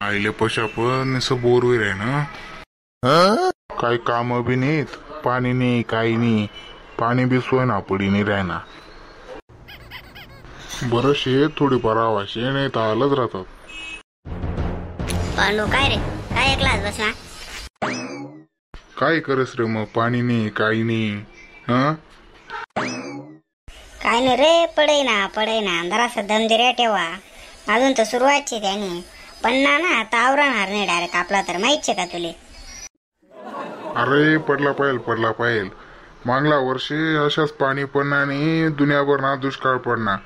आईले पशा पण असं बोर होईल आहे ना. काही काम बी नाहीत, पाणी नाही, काही नाही, पाणी बी सोय ना पडी नाही राहना. बरंचशे थोडीफार आवाशे नाही तर आलंच राहतात. पांडू काय रे, काय एकलाच बसा? काय करस रे मग, पाणी नाही काही नाही. हा काय नाही रे, पडे ना जरासा दमदिऱ्या ठेवा. अजून तर सुरुवातची त्याने पन्ना ना तावराणार नाही डायरेक्ट आपला तर माहितचे का तुले. अरे पडला पाहिजे. मागला वर्षी अशाच पाणी पडणार आणि दुनियाभर ना दुष्काळ पडणार.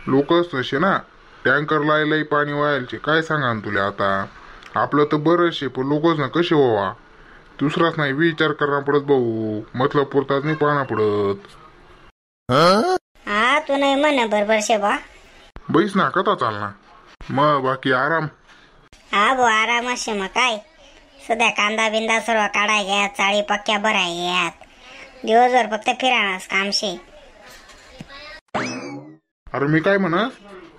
लोकच तसे ना, टँकर लायलाही पाणी व्हायचे. काय सांगा तुला आता. आपलं तर बरंच आहे पण लोकच ना कसे व्हावा. दुसराच नाही विचार करणं पडत भाऊ, मतलब पुरताच नाही पाहणं पडत. हा तू नाही म्हण बरोबर शे बा. बैस ना कथा चालना मग बाकी आराम. हा भाऊ आराम असे मग काय. सध्या कांदा बिंदा सर्व काढाय घ्यात, चाळी पक्क्या भराय घ्यात, दिवसभर फक्त फिरानास कामशे. अरे मी काय म्हणस,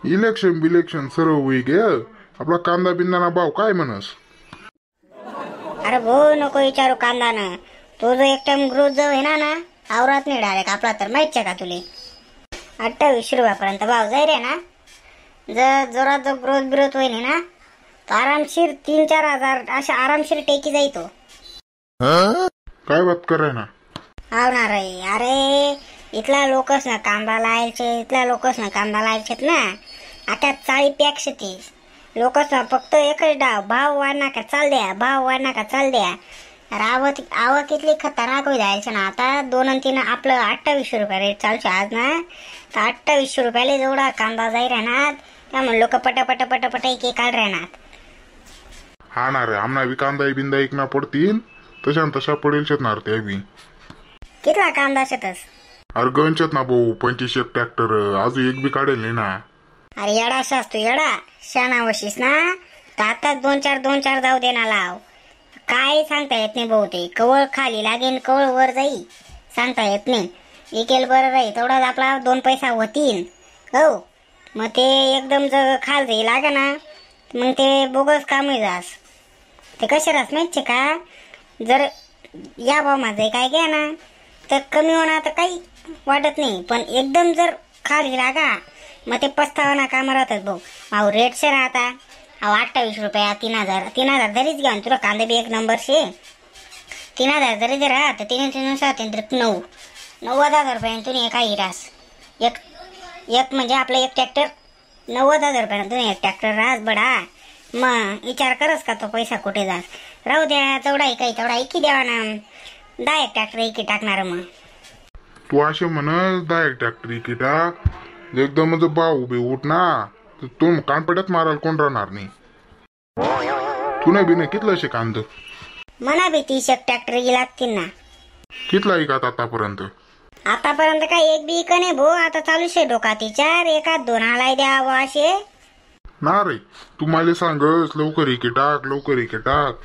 इलेक्शन बिलेक्शन सर्व होई गे, आपला कांदा बिंदाना भाव काय म्हणस. अरे भाऊ नको विचारू कांदा ना, तो जो एक टाइम ग्रोथ जो आहे ना आवरात नाही डायरेक्ट आपला तर माहितचे का तुले. 28 रुपयापर्यंत भाव जाई रे ना. जर जोरात जो ग्रोथ होईल ना तर आरामशीर 3-4 हजार अशा आरामशीर टेकी जाई तो. काय बात कराय ना. आवणार आहे. अरे इथला लोकच ना कांदा लायचेत ना. आता चाळी पॅक्स ती लोकच ना फक्त एकच डाव, भाव वाढणार का चाल द्या. आवक इथली खतरनाक होई जायचं ना. आता 2 आणि 3 आपलं 28 रुपये रेट चालू आज ना, तर 28 रुपयाला जेवढा कांदा जाई राहणार त्यामुळे लोक पटापट एक काढ राहणार. हा ना रे, आमना बी कांदा बिंदा ऐकना पडतील तशा पडेल शेतणार त्या बी. कितला कांदा शेतस? अरे गंचत ना भाऊ, 25 ट्रॅक्टर अजून एक बी काढेल नाही ना. अरे येडा शास तू येडा, शाना वशीस ना तर आता 2-4 जाऊ दे ना लाव. काय सांगता येत नाही भाऊ, ते कवळ खाली लागेल कवळ वर जाई सांगता येत नाही. इकेल बरं राही तेवढाच आपला 2 पैसा होतील हो. मग ते एकदम जर खाल जाई लागा ना मग ते बोगस कामही जास. ते कसे रास माहितचे का, जर या भाव माझं काय घ्या ना तर कमी होणार तर काही वाटत नाही, पण एकदम जर खाली लागा मग ते पस्तावना काम राहतात भाऊ. अहो रेटशे राहता. अहो 28 रुपया 3,000 धरीच घ्या तुला कांदे बी एक नंबर शे. 3,000 जरी जर राहत 90,000 रुपयांतून काही रास. एक म्हणजे आपलं एक ट्रॅक्टर 90,000 रुपयांतून एक ट्रॅक्टर रास बडा. मग विचार करस का तो पैसा कुठे जास. राहू द्या तेवढा इकी द्यावा ना. 10 ट्रॅक्टर इकी टाकणार. मग तू असे म्हणस 10 ट्रॅक्टर इकी टाक, एकदमच भाव उभे उठ ना तर तू कानपड्यात मारायला कोण राहणार नाही. तू नाही बिन कितलं शे कांद म्हणा बी 30 ट्रॅक्टर लागतील ना. कितला ऐकात आतापर्यंत काय एक बी इक नाही भाऊ. आता चालू शे डोकाती 4 एकात 2 आलाय द्यावं असे ना रे. तू मला सांगस लवकर इके टाक.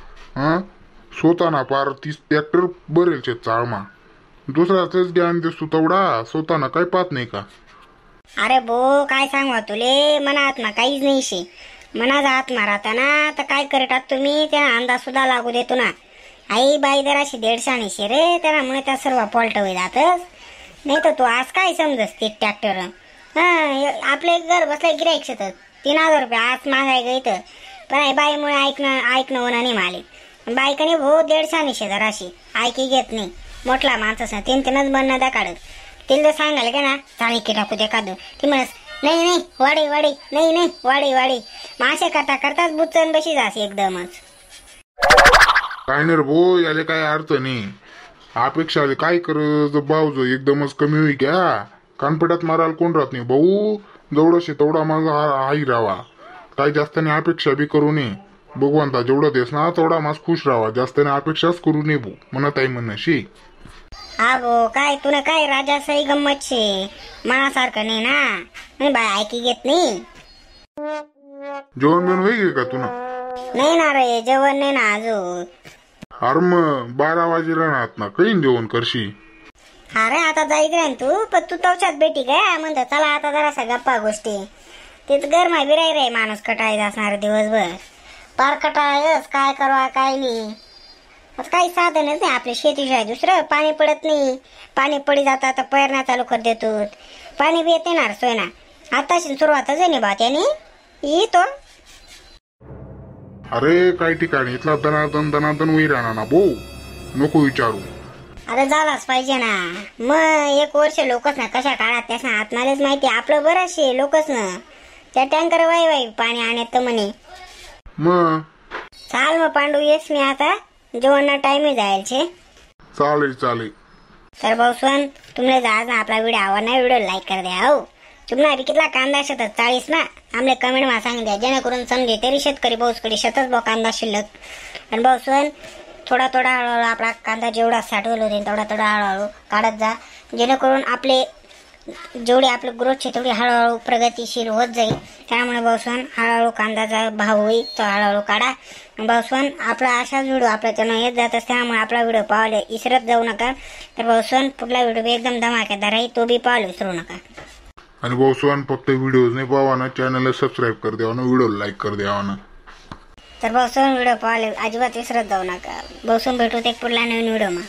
स्वतः ना पार 30 ट्रॅक्टर बरेल शेत चाळमा. दुसऱ्याच ज्ञान दिसतो तेवढा स्वतः ना काही पाहत नाही का. अरे भाऊ काय सांगवा तुले, मनात ना काहीच नाही शे. मनाचा आत्मा राहता ना तर काय करतात तुम्ही त्यांना अंदाज सुद्धा लागू देतो ना. आई बाई जराशी 150 शे रे, त्यामुळे त्या सर्व फॉल्ट होई जातच. नाही तर तू आज काय समजस ते ट्रॅक्टर. आपले घर बसल्या गिराईक शेतात 3,000 रुपये आज मागाय गई तर पण बाईमुळे ऐकणं होणं नाही माले. बायकाने भाऊ 150 शे जराशी ऐकी घेत नाही. मोठला माणसास ना 3-3च बनणं दा काढत. तिला सांगाल का ना चाळी की टाकू दे काढू, ती म्हणस नाही वाडी नाही वाडी. मासे करताच बुचन बशी जास एकदमच. काय नाही रे भाऊ, याले काय अर्थ नाही. अपेक्षा आले काय करत भाऊ जो एकदमच कमी होई घ्या. कानपड्यात मारायला कोण राहत नाही भाऊ. जेवढं शे तेवढा माझा हाई राहावा. काही जास्त नाही अपेक्षा बी करू नये. भगवंता जेवढं देस ना तेवढा माझ खुश राहावा. जास्त नाही अपेक्षाच करू नये भाऊ म्हणत आहे म्हणणं शी. हा भाऊ काय तुला काय राजा सही गंमत शे. मनासारखं नाही ना, मी बाय ऐकी घेत नाही. जेवण बिवण होई का तुला. नाही ना रे, जेवण नाही ना अजून. अरे मग 12 वाजे राहणार ना, काही जेवण करशी. हा रे आता जाई गे तू, पण तू तवच्यात बेटी काय म्हणतो चला आता जरासा गप्पा गोष्टी. तिथं गरमाय बिराय रे माणूस कटाळीत असणार दिवसभर. पार कटाळस काय करावा काय नाही. आता काही साधनच नाही आपल्या शेतीशिवाय दुसरं. पाणी पडत नाही. पाणी पडी जातं आता पेरण्या चालू कर देतो. पाणी बी येते ना सोय ना. आताशी सुरुवातच आहे ना बा त्याने येतो. अरे काही ठिकाणी इथला दनादन दनादन वही राहणार ना भाऊ, नको विचारू. अरे झालाच पाहिजे ना. मग 1 वर्ष लोकच ना कशा काळात त्याच्या आत्मालाच माहिती. आपलं बरंचशे लोकच ना त्या टँकर वाई पाणी आणत म्हणे. मग चाल मग पांडू येस मी आता जेवणना टाइम जायचे. चालेल चालेल. तर भाऊ सोन तुमने जहाज ना आपला व्हिडिओ आवडला व्हिडिओ लाईक कर द्या. हो तुम्हाला बी कितला कांदा शेतात 40 ना आमले कमेंट मा सांग द्या जेणेकरून समजे तरी शेतकरी भाऊकडे शेतच भाऊ कांदा शिल्लक. आणि भाऊ सोन थोडा थोडा हळूहळू आपला कांदा जेवढा साठवलं होते तेवढा थोडा हळूहळू काढत जा जेणेकरून आपले जेवढी आपली ग्रोथ आहे तेवढी हळूहळू प्रगतिशील होत जाईल. त्यामुळे भाऊसवान हळूहळू कांद्याचा भाव होईल तो हळूहळू काढा. भाऊसवान आपला असाच व्हिडिओ आपल्या चॅनल येत जात असते त्यामुळे आपला व्हिडिओ पाहायला विसरत जाऊ नका. तर भाऊसवान पुढला व्हिडिओ एकदम धमाकेदार आहे तो बी पाहायला विसरू नका. आणि भाऊसवान फक्त व्हिडिओज नाही पावा ना, चॅनलला सबस्क्राईब कर द्यावा ना, व्हिडिओ लाईक कर द्यावा ना. तर भाऊसवान व्हिडिओ पाहायला अजिबात विसरत जाऊ नका. भाऊसवान भेटू ते पुढल्या नवीन व्हिडिओ मा.